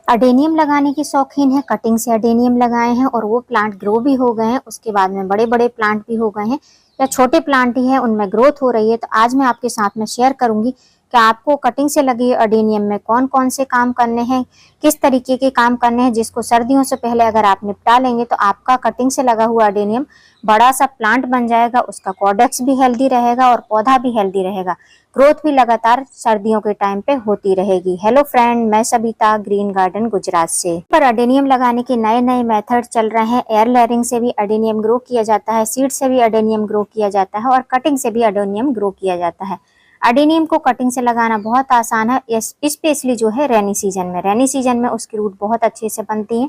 Adenium लगाने की शौकीन है, कटिंग से अडेनियम लगाए हैं और वो प्लांट ग्रो भी हो गए हैं, उसके बाद में बड़े बड़े प्लांट भी हो गए हैं या छोटे प्लांट ही है उनमें ग्रोथ हो रही है। तो आज मैं आपके साथ में शेयर करूंगी कि आपको कटिंग से लगे अडेनियम में कौन कौन से काम करने हैं, किस तरीके के काम करने हैं, जिसको सर्दियों से पहले अगर आप निपटा लेंगे तो आपका कटिंग से लगा हुआ अडेनियम बड़ा सा प्लांट बन जाएगा, उसका कॉडेक्स भी हेल्दी रहेगा और पौधा भी हेल्दी रहेगा, ग्रोथ भी लगातार सर्दियों के टाइम पे होती रहेगी। हेलो फ्रेंड, मैं सबिता ग्रीन गार्डन गुजरात से। पर अडेनियम लगाने के नए नए मेथड चल रहे हैं। एयर लेयरिंग से भी अडेनियम ग्रो किया जाता है, सीड से भी अडेनियम ग्रो किया जाता है और कटिंग से भी अडेनियम ग्रो किया जाता है। अडेनियम को कटिंग से लगाना बहुत आसान है, स्पेशली जो है रेनी सीजन में। रेनी सीजन में उसकी रूट बहुत अच्छे से बनती है,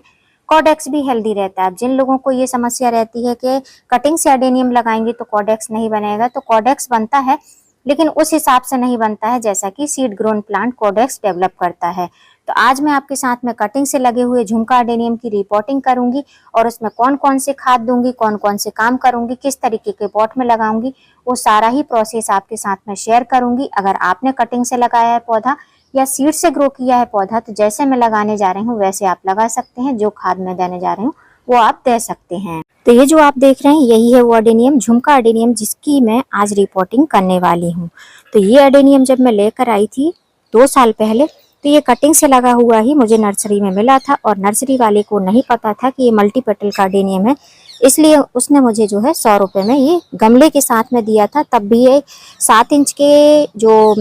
कॉडेक्स भी हेल्दी रहता है। जिन लोगों को ये समस्या रहती है कि कटिंग से अडेनियम लगाएंगे तो कॉडेक्स नहीं बनेगा, तो कॉडेक्स बनता है लेकिन उस हिसाब से नहीं बनता है जैसा कि seed grown plant Codex develop करता है। तो आज मैं आपके साथ में कटिंग से लगे हुए झुमका अडेनियम की रिपोर्टिंग करूंगी और उसमें कौन कौन से खाद दूंगी, कौन कौन से काम करूंगी, किस तरीके के पॉट में लगाऊंगी, वो सारा ही प्रोसेस आपके साथ में शेयर करूंगी। अगर आपने कटिंग से लगाया है पौधा या सीड से ग्रो किया है पौधा, तो जैसे मैं लगाने जा रही हूँ वैसे आप लगा सकते हैं। जो खाद मैं देने जा रही हूँ वो आप दे सकते हैं। तो ये जो आप देख रहे हैं यही है वो अडेनियम, झुमका अडेनियम, जिसकी मैं आज रिपोर्टिंग करने वाली हूँ। तो ये अडेनियम जब मैं लेकर आई थी 2 साल पहले, तो ये कटिंग से लगा हुआ ही मुझे नर्सरी में मिला था और नर्सरी वाले को नहीं पता था कि ये मल्टीपेटल का अडेनियम है, इसलिए उसने मुझे जो है 100 रुपये में ये गमले के साथ में दिया था। तब भी ये 7 इंच के जो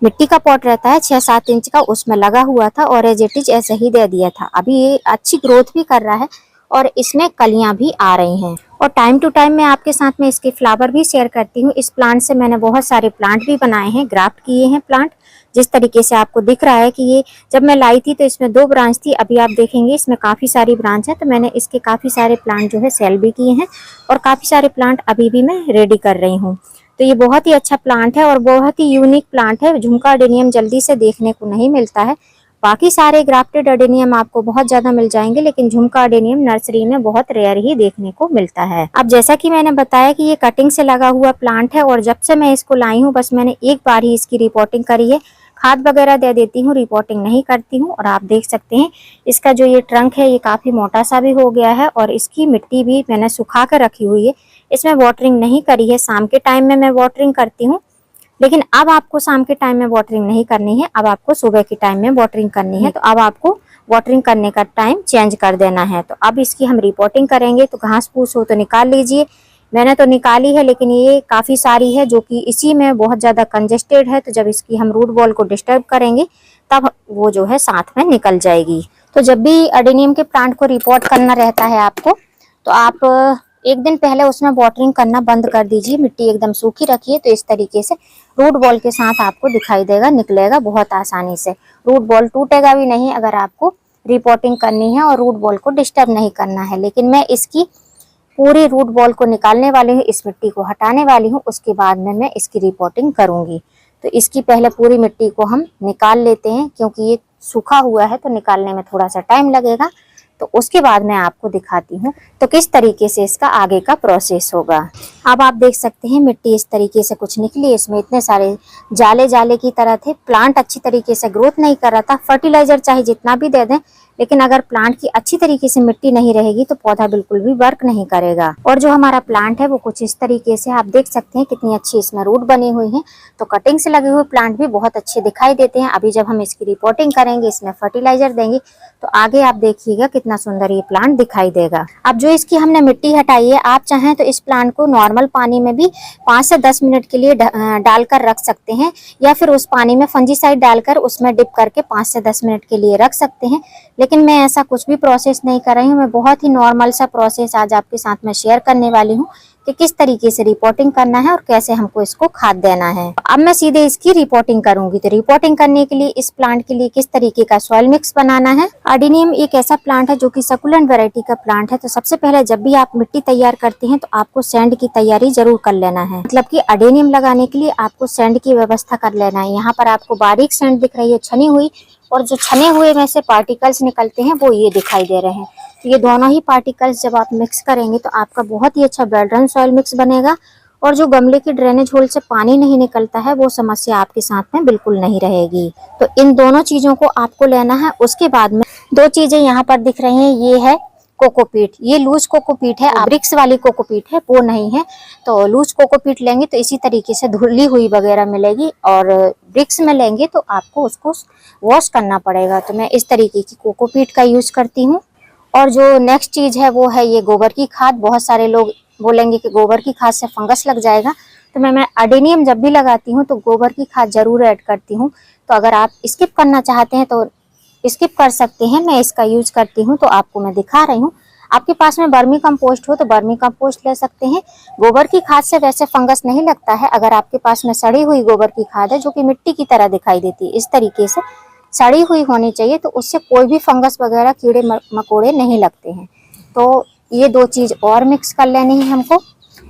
मिट्टी का पॉट रहता है 6-7 इंच का, उसमें लगा हुआ था और एज इट इज ऐसे ही दे दिया था। अभी ये अच्छी ग्रोथ भी कर रहा है और इसमें कलियां भी आ रही हैं और टाइम टू टाइम मैं आपके साथ में इसके फ्लावर भी शेयर करती हूँ। इस प्लांट से मैंने बहुत सारे प्लांट भी बनाए हैं, ग्राफ्ट किए हैं प्लांट। जिस तरीके से आपको दिख रहा है कि ये जब मैं लाई थी तो इसमें 2 ब्रांच थी, अभी आप देखेंगे इसमें काफ़ी सारी ब्रांच है। तो मैंने इसके काफ़ी सारे प्लांट जो है सेल भी किए हैं और काफ़ी सारे प्लांट अभी भी मैं रेडी कर रही हूँ। तो ये बहुत ही अच्छा प्लांट है और बहुत ही यूनिक प्लांट है। झुमका अडेनियम जल्दी से देखने को नहीं मिलता है, बाकी सारे ग्राफ्टेड अडेनियम आपको बहुत ज्यादा मिल जाएंगे, लेकिन झुमका अडेनियम नर्सरी में बहुत रेयर ही देखने को मिलता है। अब जैसा कि मैंने बताया कि ये कटिंग से लगा हुआ प्लांट है और जब से मैं इसको लाई हूँ बस मैंने एक बार ही इसकी रिपोर्टिंग करी है। खाद वगैरह दे देती हूँ, रिपोर्टिंग नहीं करती हूँ। और आप देख सकते हैं इसका जो ये ट्रंक है ये काफी मोटा सा भी हो गया है और इसकी मिट्टी भी मैंने सुखा कर रखी हुई है। इसमें वाटरिंग नहीं करी है, शाम के टाइम में मैं वाटरिंग करती हूँ, लेकिन अब आपको शाम के टाइम में वाटरिंग नहीं करनी है, अब आपको सुबह के टाइम में वाटरिंग करनी है। तो अब आपको वाटरिंग करने का टाइम चेंज कर देना है। तो अब इसकी हम रिपोर्टिंग करेंगे। तो घास फूस हो तो निकाल लीजिए, मैंने तो निकाली है लेकिन ये काफ़ी सारी है जो कि इसी में बहुत ज़्यादा कंजेस्टेड है। तो जब इसकी हम रूट बॉल को डिस्टर्ब करेंगे तब वो जो है साथ में निकल जाएगी। तो जब भी अडेनियम के प्लांट को रिपोर्ट करना रहता है आपको, तो आप एक दिन पहले उसमें वाटरिंग करना बंद कर दीजिए, मिट्टी एकदम सूखी रखिए। तो इस तरीके से रूट बॉल के साथ आपको दिखाई देगा, निकलेगा बहुत आसानी से। रूट बॉल टूटेगा भी नहीं अगर आपको रिपोर्टिंग करनी है और रूट बॉल को डिस्टर्ब नहीं करना है। लेकिन मैं इसकी पूरी रूट बॉल को निकालने वाली हूँ, इस मिट्टी को हटाने वाली हूँ, उसके बाद में मैं इसकी रिपोर्टिंग करूंगी। तो इसकी पहले पूरी मिट्टी को हम निकाल लेते हैं, क्योंकि ये सूखा हुआ है तो निकालने में थोड़ा सा टाइम लगेगा। तो उसके बाद मैं आपको दिखाती हूँ तो किस तरीके से इसका आगे का प्रोसेस होगा। अब आप देख सकते हैं मिट्टी इस तरीके से कुछ निकली, इसमें इतने सारे जाले जाले की तरह थे। प्लांट अच्छी तरीके से ग्रोथ नहीं कर रहा था। फर्टिलाइजर चाहे जितना भी दे दें, लेकिन अगर प्लांट की अच्छी तरीके से मिट्टी नहीं रहेगी तो पौधा बिल्कुल भी वर्क नहीं करेगा। और जो हमारा प्लांट है वो कुछ इस तरीके से आप देख सकते हैं, कितनी अच्छी इसमें रूट बनी हुई है। तो कटिंग से लगे हुए प्लांट भी बहुत अच्छे दिखाई देते हैं। अभी जब हम इसकी रिपोर्टिंग करेंगे, इसमें फर्टिलाइजर देंगे, तो आगे आप देखिएगा कितना सुंदर ये प्लांट दिखाई देगा। अब जो इसकी हमने मिट्टी हटाई है, आप चाहें तो इस प्लांट को नॉर्मल पानी में भी 5 से 10 मिनट के लिए डालकर रख सकते हैं, या फिर उस पानी में फंजीसाइड डालकर उसमें डिप करके 5 से 10 मिनट के लिए रख सकते हैं। लेकिन मैं ऐसा कुछ भी प्रोसेस नहीं कर रही हूँ, मैं बहुत ही नॉर्मल सा प्रोसेस आज आपके साथ में शेयर करने वाली हूँ कि किस तरीके से रिपोर्टिंग करना है और कैसे हमको इसको खाद देना है। अब मैं सीधे इसकी रिपोर्टिंग करूंगी। तो रिपोर्टिंग करने के लिए इस प्लांट के लिए किस तरीके का सॉइल मिक्स बनाना है। अडेनियम एक ऐसा प्लांट है जो कि सकुलेंट वैरायटी का प्लांट है। तो सबसे पहले जब भी आप मिट्टी तैयार करते हैं तो आपको सैंड की तैयारी जरूर कर लेना है। मतलब कि अडेनियम लगाने के लिए आपको सैंड की व्यवस्था कर लेना है। यहाँ पर आपको बारीक सैंड दिख रही है छनी हुई, और जो छने हुए में से पार्टिकल्स निकलते हैं वो ये दिखाई दे रहे हैं। तो ये दोनों ही पार्टिकल्स जब आप मिक्स करेंगे तो आपका बहुत ही अच्छा वेल रन सॉइल मिक्स बनेगा और जो गमले की ड्रेनेज होल से पानी नहीं निकलता है वो समस्या आपके साथ में बिल्कुल नहीं रहेगी। तो इन दोनों चीजों को आपको लेना है। उसके बाद में दो चीजें यहाँ पर दिख रही हैं, ये है कोकोपीट, ये लूज कोकोपीट है, ब्रिक्स वाली कोकोपीट है वो नहीं है। तो लूज कोकोपीट लेंगे तो इसी तरीके से धुली हुई वगैरह मिलेगी, और ब्रिक्स में लेंगे तो आपको उसको वॉश करना पड़ेगा। तो मैं इस तरीके की कोकोपीट का यूज करती हूँ। और जो नेक्स्ट चीज है वो है ये गोबर की खाद। बहुत सारे लोग बोलेंगे कि गोबर की खाद से फंगस लग जाएगा, तो मैं अडेनियम जब भी लगाती हूँ तो गोबर की खाद जरूर ऐड करती हूँ। तो अगर आप स्किप करना चाहते हैं तो स्किप कर सकते हैं, मैं इसका यूज करती हूँ तो आपको मैं दिखा रही हूँ। आपके पास में वर्मी कंपोस्ट हो तो वर्मी कंपोस्ट ले सकते हैं। गोबर की खाद से वैसे फंगस नहीं लगता है। अगर आपके पास में सड़ी हुई गोबर की खाद है जो कि मिट्टी की तरह दिखाई देती है, इस तरीके से सड़ी हुई होनी चाहिए, तो उससे कोई भी फंगस वगैरह कीड़े मकोड़े नहीं लगते हैं। तो ये दो चीज और मिक्स कर लेनी है हमको।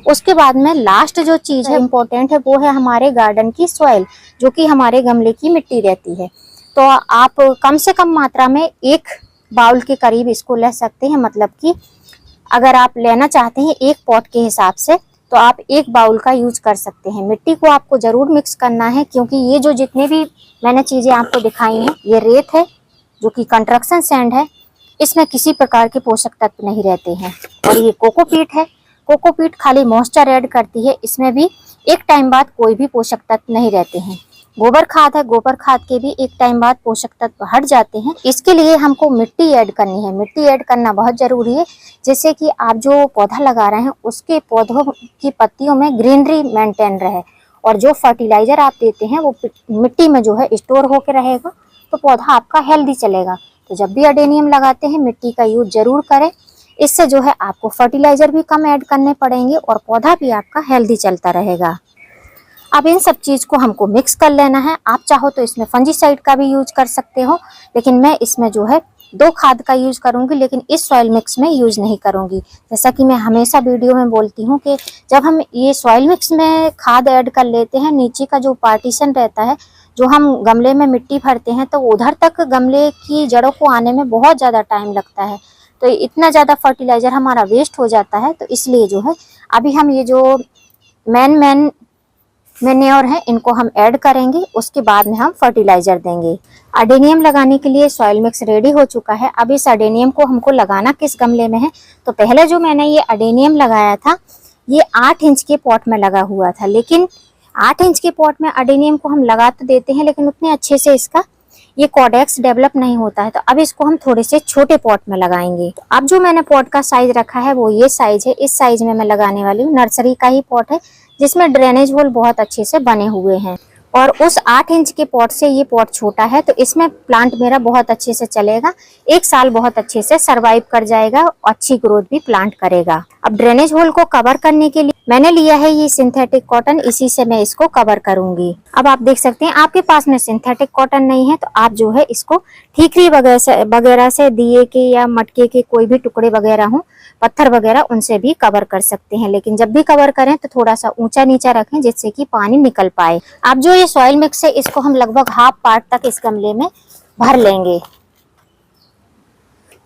उसके बाद में लास्ट जो चीज है इम्पोर्टेंट है वो है हमारे गार्डन की सॉइल, जो कि हमारे गमले की मिट्टी रहती है। तो आप कम से कम मात्रा में 1 बाउल के करीब इसको ले सकते हैं। मतलब कि अगर आप लेना चाहते हैं 1 पॉट के हिसाब से तो आप 1 बाउल का यूज कर सकते हैं। मिट्टी को आपको जरूर मिक्स करना है, क्योंकि ये जो जितने भी मैंने चीजें आपको दिखाई हैं, ये रेत है जो कि कंस्ट्रक्शन सैंड है, इसमें किसी प्रकार के पोषक तत्व नहीं रहते हैं। और ये कोकोपीट है, कोकोपीट खाली मॉइस्चर ऐड करती है, इसमें भी एक टाइम बाद कोई भी पोषक तत्व नहीं रहते हैं। गोबर खाद है, गोबर खाद के भी एक टाइम बाद पोषक तत्व हट जाते हैं। इसके लिए हमको मिट्टी ऐड करनी है, मिट्टी ऐड करना बहुत जरूरी है, जिससे कि आप जो पौधा लगा रहे हैं उसके पौधों की पत्तियों में ग्रीनरी मेंटेन रहे, और जो फर्टिलाइजर आप देते हैं वो मिट्टी में जो है स्टोर होकर रहेगा, तो पौधा आपका हेल्दी चलेगा। तो जब भी अडेनियम लगाते हैं मिट्टी का यूज जरूर करें, इससे जो है आपको फर्टिलाइजर भी कम ऐड करने पड़ेंगे और पौधा भी आपका हेल्दी चलता रहेगा। अब इन सब चीज को हमको मिक्स कर लेना है। आप चाहो तो इसमें फंजीसाइड का भी यूज कर सकते हो, लेकिन मैं इसमें जो है 2 खाद का यूज करूंगी, लेकिन इस सॉइल मिक्स में यूज नहीं करूंगी। जैसा कि मैं हमेशा वीडियो में बोलती हूँ कि जब हम ये सॉइल मिक्स में खाद ऐड कर लेते हैं, नीचे का जो पार्टीशन रहता है, जो हम गमले में मिट्टी भरते हैं, तो उधर तक गमले की जड़ों को आने में बहुत ज़्यादा टाइम लगता है। तो इतना ज़्यादा फर्टिलाइजर हमारा वेस्ट हो जाता है। तो इसलिए जो है अभी हम ये जो मेन मैन्योर है इनको हम ऐड करेंगे, उसके बाद में हम फर्टिलाइजर देंगे। अडेनियम लगाने के लिए सॉइल मिक्स रेडी हो चुका है। अब इस अडेनियम को हमको लगाना किस गमले में है, तो पहले जो मैंने ये अडेनियम लगाया था ये 8 इंच के पॉट में लगा हुआ था, लेकिन 8 इंच के पॉट में अडेनियम को हम लगा तो देते हैं, लेकिन उतने अच्छे से इसका ये कॉडेक्स डेवलप नहीं होता है। तो अब इसको हम थोड़े से छोटे पॉट में लगाएंगे। तो अब जो मैंने पॉट का साइज रखा है वो ये साइज है, इस साइज में मैं लगाने वाली हूँ। नर्सरी का ही पॉट है जिसमें ड्रेनेज होल बहुत अच्छे से बने हुए हैं, और उस 8 इंच के पॉट से ये पॉट छोटा है, तो इसमें प्लांट मेरा बहुत अच्छे से चलेगा, 1 साल बहुत अच्छे से सरवाइव कर जाएगा, अच्छी ग्रोथ भी प्लांट करेगा। अब ड्रेनेज होल को कवर करने के लिए मैंने लिया है ये सिंथेटिक कॉटन, इसी से मैं इसको कवर करूंगी। अब आप देख सकते हैं आपके पास में सिंथेटिक कॉटन नहीं है तो आप जो है इसको ठीकरी वगैरह से दिए के या मटके के कोई भी टुकड़े वगैरह हो, पत्थर वगैरह, उनसे भी कवर कर सकते हैं। लेकिन जब भी कवर करें तो थोड़ा सा ऊंचा नीचा रखें जिससे कि पानी निकल पाए। अब जो ये सॉइल मिक्स है इसको हम लगभग हाफ पार्ट तक इस गमले में भर लेंगे।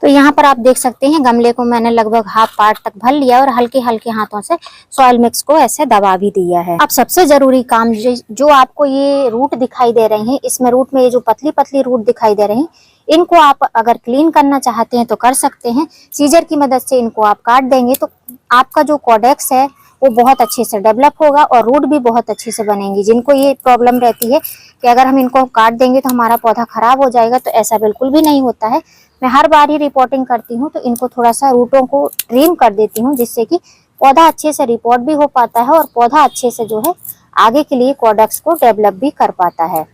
तो यहाँ पर आप देख सकते हैं गमले को मैंने लगभग हाफ पार्ट तक भर लिया और हल्के हल्के हाथों से सॉइल मिक्स को ऐसे दबा भी दिया है। अब सबसे जरूरी काम जो आपको ये रूट दिखाई दे रहे हैं, इसमें रूट में ये जो पतली पतली रूट दिखाई दे रहे हैं, इनको आप अगर क्लीन करना चाहते हैं तो कर सकते हैं। सीजर की मदद से इनको आप काट देंगे तो आपका जो कॉडेक्स है वो बहुत अच्छे से डेवलप होगा और रूट भी बहुत अच्छे से बनेंगी। जिनको ये प्रॉब्लम रहती है कि अगर हम इनको काट देंगे तो हमारा पौधा खराब हो जाएगा, तो ऐसा बिल्कुल भी नहीं होता है। मैं हर बार ही रिपोर्टिंग करती हूँ तो इनको थोड़ा सा रूटों को ट्रिम कर देती हूँ, जिससे कि पौधा अच्छे से रिपोर्ट भी हो पाता है और पौधा अच्छे से जो है आगे के लिए कॉडेक्स को डेवलप भी कर पाता है।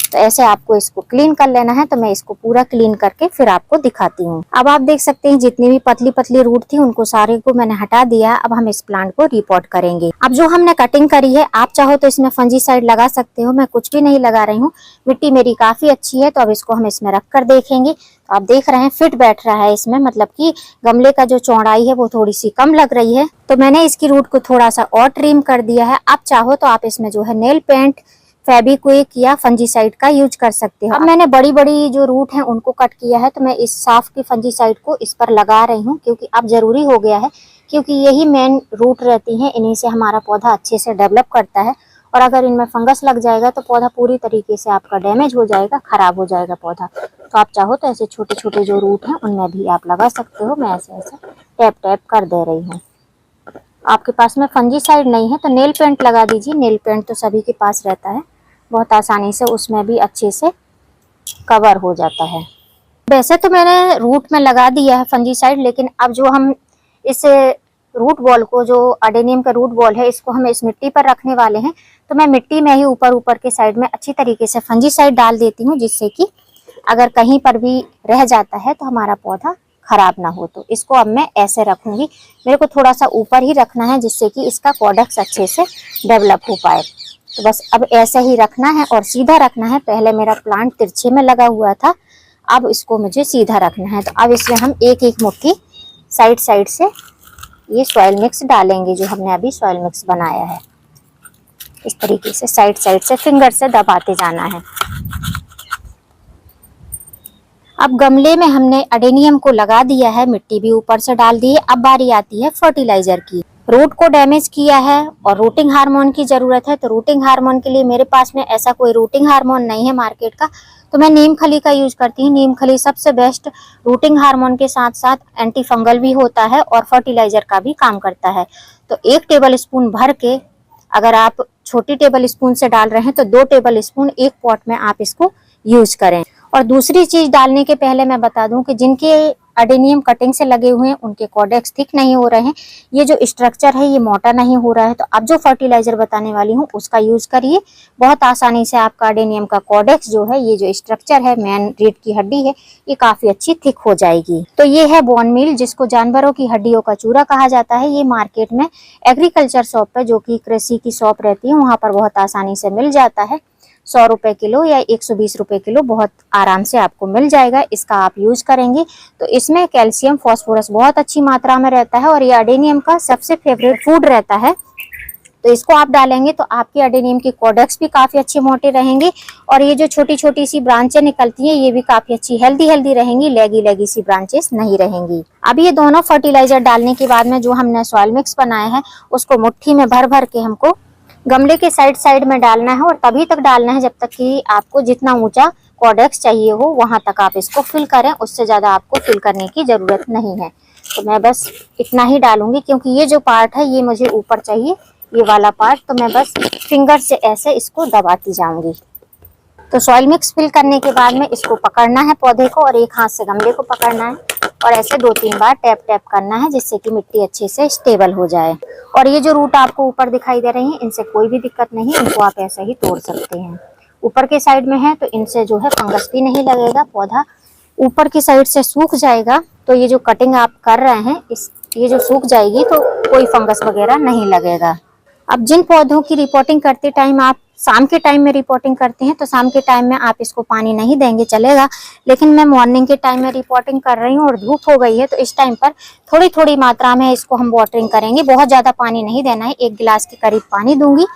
तो ऐसे आपको इसको क्लीन कर लेना है। तो मैं इसको पूरा क्लीन करके फिर आपको दिखाती हूँ। अब आप देख सकते हैं जितनी भी पतली पतली रूट थी उनको सारे को मैंने हटा दिया। अब हम इस प्लांट को रिपोर्ट करेंगे। अब जो हमने कटिंग करी है, आप चाहो तो इसमें फंजीसाइड लगा सकते हो, मैं कुछ भी नहीं लगा रही हूँ। मिट्टी मेरी काफी अच्छी है, तो अब इसको हम इसमें रख कर देखेंगे। तो आप देख रहे हैं फिट बैठ रहा है इसमें, मतलब कि गमले का जो चौड़ाई है वो थोड़ी सी कम लग रही है। तो मैंने इसकी रूट को थोड़ा सा और ट्रिम कर दिया है। आप चाहो तो आप इसमें जो है नेल पेंट फेविक्विक या फंजीसाइड का यूज कर सकते हो। अब मैंने बड़ी बड़ी जो रूट है उनको कट किया है, तो मैं इस साफ की फंजीसाइड को इस पर लगा रही हूँ, क्योंकि अब जरूरी हो गया है, क्योंकि यही मेन रूट रहती है, इन्हीं से हमारा पौधा अच्छे से डेवलप करता है। और अगर इनमें फंगस लग जाएगा तो पौधा पूरी तरीके से आपका डैमेज हो जाएगा, खराब हो जाएगा पौधा। तो आप चाहो तो ऐसे छोटे छोटे जो रूट हैं उनमें भी आप लगा सकते हो। मैं ऐसे ऐसे टैप टैप कर दे रही हूँ। आपके पास में फंजीसाइड नहीं है तो नेल पेंट लगा दीजिए। नेल पेंट तो सभी के पास रहता है, बहुत आसानी से उसमें भी अच्छे से कवर हो जाता है। वैसे तो मैंने रूट में लगा दिया है फंजीसाइड, लेकिन अब जो हम इस रूट बॉल को, जो अडेनियम का रूट बॉल है, इसको हम इस मिट्टी पर रखने वाले हैं, तो मैं मिट्टी में ही ऊपर ऊपर के साइड में अच्छी तरीके से फंजीसाइड डाल देती हूँ, जिससे कि अगर कहीं पर भी रह जाता है तो हमारा पौधा खराब ना हो। तो इसको अब मैं ऐसे रखूंगी। मेरे को थोड़ा सा ऊपर ही रखना है, जिससे कि इसका कॉडेक्स अच्छे से डेवलप हो पाए। तो बस अब ऐसे ही रखना है और सीधा रखना है। पहले मेरा प्लांट तिरछे में लगा हुआ था, अब इसको मुझे सीधा रखना है। तो अब इसमें हम एक एक मुट्ठी साइड साइड से ये सॉइल मिक्स डालेंगे, जो हमने अभी सॉइल मिक्स बनाया है। इस तरीके से साइड साइड से फिंगर से दबाते जाना है। अब गमले में हमने अडेनियम को लगा दिया है, मिट्टी भी ऊपर से डाल दी है। अब बारी आती है फर्टिलाइजर की। रूट को डैमेज किया है और रूटिंग हार्मोन की जरूरत है, तो रूटिंग हार्मोन के लिए मेरे पास में ऐसा कोई रूटिंग हार्मोन नहीं है मार्केट का, तो मैं नीम खली का यूज करती हूँ। नीम खली सबसे बेस्ट रूटिंग हार्मोन के साथ साथ एंटी फंगल भी होता है और फर्टिलाइजर का भी काम करता है। तो 1 टेबल स्पून भर के, अगर आप छोटी टेबल स्पून से डाल रहे हैं तो 2 टेबल स्पून एक पॉट में आप इसको यूज करें। और दूसरी चीज डालने के पहले मैं बता दूं कि जिनके अडेनियम कटिंग से लगे हुए हैं उनके कॉडेक्स थिक नहीं हो रहे हैं, ये जो स्ट्रक्चर है ये मोटा नहीं हो रहा है, तो अब जो फर्टिलाइजर बताने वाली हूँ उसका यूज करिए। बहुत आसानी से आपका अडेनियम का कॉडेक्स जो है, ये जो स्ट्रक्चर है, मेन रीड की हड्डी है, ये काफी अच्छी थिक हो जाएगी। तो ये है बोन मील, जिसको जानवरों की हड्डियों का चूरा कहा जाता है। ये मार्केट में एग्रीकल्चर शॉप पे, जो कि कृषि की शॉप रहती है, वहां पर बहुत आसानी से मिल जाता है। 100 रुपए किलो या 120 रुपए किलो बहुत आराम से आपको मिल जाएगा। इसका आप यूज करेंगे तो इसमें कैल्शियम फास्फोरस बहुत अच्छी मात्रा में रहता है और ये अडेनियम का सबसे फेवरेट फूड रहता है। तो इसको आप डालेंगे तो आपके अडेनियम की कॉडेक्स भी काफी अच्छे मोटे रहेंगे और ये जो छोटी छोटी सी ब्रांचें निकलती हैं ये भी काफी अच्छी हेल्दी रहेंगी, लेगी सी ब्रांचेस नहीं रहेंगी। अब ये दोनों फर्टिलाइजर डालने के बाद में जो हमने सॉइल मिक्स बनाया है उसको मुट्ठी में भर भर के हमको गमले के साइड साइड में डालना है और तभी तक डालना है जब तक कि आपको जितना ऊंचा कॉडेक्स चाहिए हो वहां तक आप इसको फिल करें। उससे ज्यादा आपको फिल करने की जरूरत नहीं है। तो मैं बस इतना ही डालूंगी, क्योंकि ये जो पार्ट है ये मुझे ऊपर चाहिए, ये वाला पार्ट। तो मैं बस फिंगर से ऐसे इसको दबाती जाऊंगी। तो सॉइल मिक्स फिल करने के बाद में इसको पकड़ना है पौधे को और एक हाथ से गमले को पकड़ना है और ऐसे 2-3 बार टैप टैप करना है, जिससे कि मिट्टी अच्छे से स्टेबल हो जाए। और ये जो रूट आपको ऊपर दिखाई दे रही हैं, इनसे कोई भी दिक्कत नहीं, इनको आप ऐसे ही तोड़ सकते हैं। ऊपर के साइड में है तो इनसे जो है फंगस भी नहीं लगेगा, पौधा ऊपर की साइड से सूख जाएगा। तो ये जो कटिंग आप कर रहे हैं ये जो सूख जाएगी तो कोई फंगस वगैरह नहीं लगेगा। अब जिन पौधों की रिपोर्टिंग करते टाइम आप शाम के टाइम में रिपोर्टिंग करते हैं तो शाम के टाइम में आप इसको पानी नहीं देंगे चलेगा, लेकिन मैं मॉर्निंग के टाइम में रिपोर्टिंग कर रही हूँ और धूप हो गई है तो इस टाइम पर थोड़ी थोड़ी मात्रा में इसको हम वाटरिंग करेंगे। बहुत ज्यादा पानी नहीं देना है, 1 गिलास के करीब पानी दूंगी।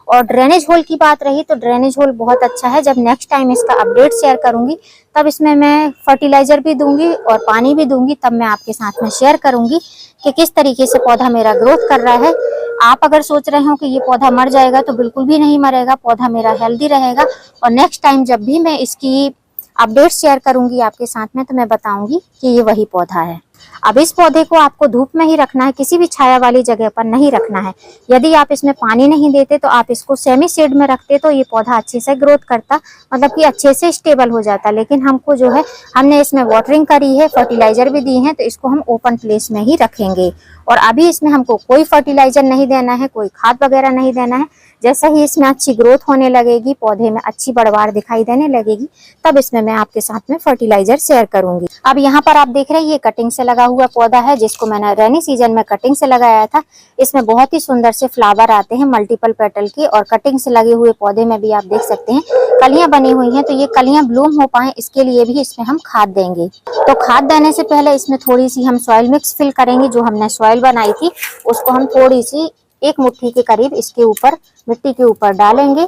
और ड्रेनेज होल की बात रही तो ड्रेनेज होल बहुत अच्छा है। जब नेक्स्ट टाइम इसका अपडेट शेयर करूंगी तब इसमें मैं फर्टिलाइजर भी दूंगी और पानी भी दूंगी, तब मैं आपके साथ में शेयर करूंगी कि किस तरीके से पौधा मेरा ग्रोथ कर रहा है। आप अगर सोच रहे हो कि ये पौधा मर जाएगा तो बिल्कुल भी नहीं मरेगा, पौधा मेरा हेल्दी रहेगा। और नेक्स्ट टाइम जब भी मैं इसकी अपडेट शेयर करूंगी आपके साथ में तो मैं बताऊंगी कि ये वही पौधा है। अब इस पौधे को आपको धूप में ही रखना है, किसी भी छाया वाली जगह पर नहीं रखना है। यदि आप इसमें पानी नहीं देते तो आप इसको सेमी शेड में रखते तो ये पौधा अच्छे से ग्रोथ करता, मतलब कि अच्छे से स्टेबल हो जाता। लेकिन हमको जो है, हमने इसमें वाटरिंग करी है, फर्टिलाइजर भी दी है, तो इसको हम ओपन प्लेस में ही रखेंगे। और अभी इसमें हमको कोई फर्टिलाइजर नहीं देना है, कोई खाद वगैरह नहीं देना है। जैसे ही इसमें अच्छी ग्रोथ होने लगेगी, पौधे में अच्छी बढ़वार दिखाई देने लगेगी, तब इसमें मैं आपके साथ में फर्टिलाइजर शेयर करूंगी। अब यहाँ पर आप देख रहे हैं ये कटिंग से लगा हुआ पौधा है, जिसको मैंने रेनी सीजन में कटिंग से लगाया था। इसमें बहुत ही सुंदर से फ्लावर आते हैं मल्टीपल पेटल के, और कटिंग से लगे हुए पौधे में भी आप देख सकते हैं कलियां बनी हुई हैं। तो ये कलियां ब्लूम हो पाए इसके लिए भी इसमें हम खाद देंगे। तो खाद देने से पहले इसमें थोड़ी सी हम सॉइल मिक्स फिल करेंगे। जो हमने सॉइल बनाई थी उसको हम थोड़ी सी 1 मुट्ठी के करीब इसके ऊपर, मिट्टी के ऊपर डालेंगे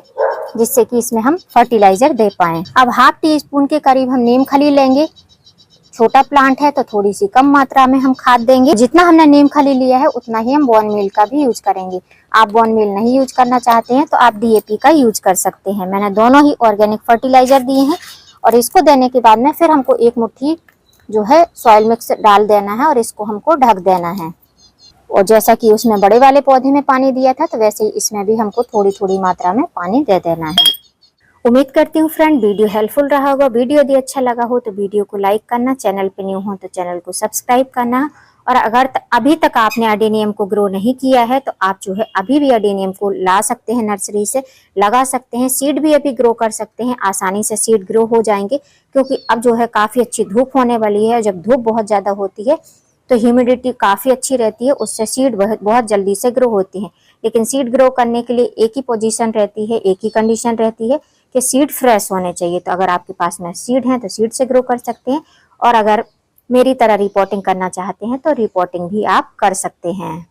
जिससे कि इसमें हम फर्टिलाइजर दे पाएं। अब हाफ टी स्पून के करीब हम नीम खली लेंगे। छोटा प्लांट है तो थोड़ी सी कम मात्रा में हम खाद देंगे। जितना हमने नीम खली लिया है उतना ही हम बोन मील का भी यूज करेंगे। आप बोन मील नहीं यूज करना चाहते हैं तो आप डीएपी का यूज कर सकते हैं। मैंने दोनों ही ऑर्गेनिक फर्टिलाइजर दिए हैं और इसको देने के बाद में फिर हमको एक मुट्ठी जो है सॉइल मिक्स डाल देना है और इसको हमको ढक देना है। और जैसा कि उसमें बड़े वाले पौधे में पानी दिया था तो वैसे ही इसमें भी हमको थोड़ी थोड़ी मात्रा में पानी दे देना है। उम्मीद करती हूँ फ्रेंड वीडियो हेल्पफुल रहा होगा। वीडियो यदि अच्छा लगा हो तो वीडियो को लाइक करना, चैनल पे न्यू हो तो चैनल को सब्सक्राइब करना। और अगर अभी तक आपने अडेनियम को ग्रो नहीं किया है तो आप जो है अभी भी अडेनियम को ला सकते हैं, नर्सरी से लगा सकते हैं। सीड भी अभी ग्रो कर सकते हैं, आसानी से सीड ग्रो हो जाएंगे क्योंकि अब जो है काफी अच्छी धूप होने वाली है। जब धूप बहुत ज्यादा होती है तो ह्यूमिडिटी काफी अच्छी रहती है, उससे सीड बहुत जल्दी से ग्रो होती है। लेकिन सीड ग्रो करने के लिए एक ही पोजीशन रहती है, एक ही कंडीशन रहती है कि सीड फ्रेश होने चाहिए। तो अगर आपके पास में सीड है तो सीड से ग्रो कर सकते हैं और अगर मेरी तरह रिपोर्टिंग करना चाहते हैं तो रिपोर्टिंग भी आप कर सकते हैं।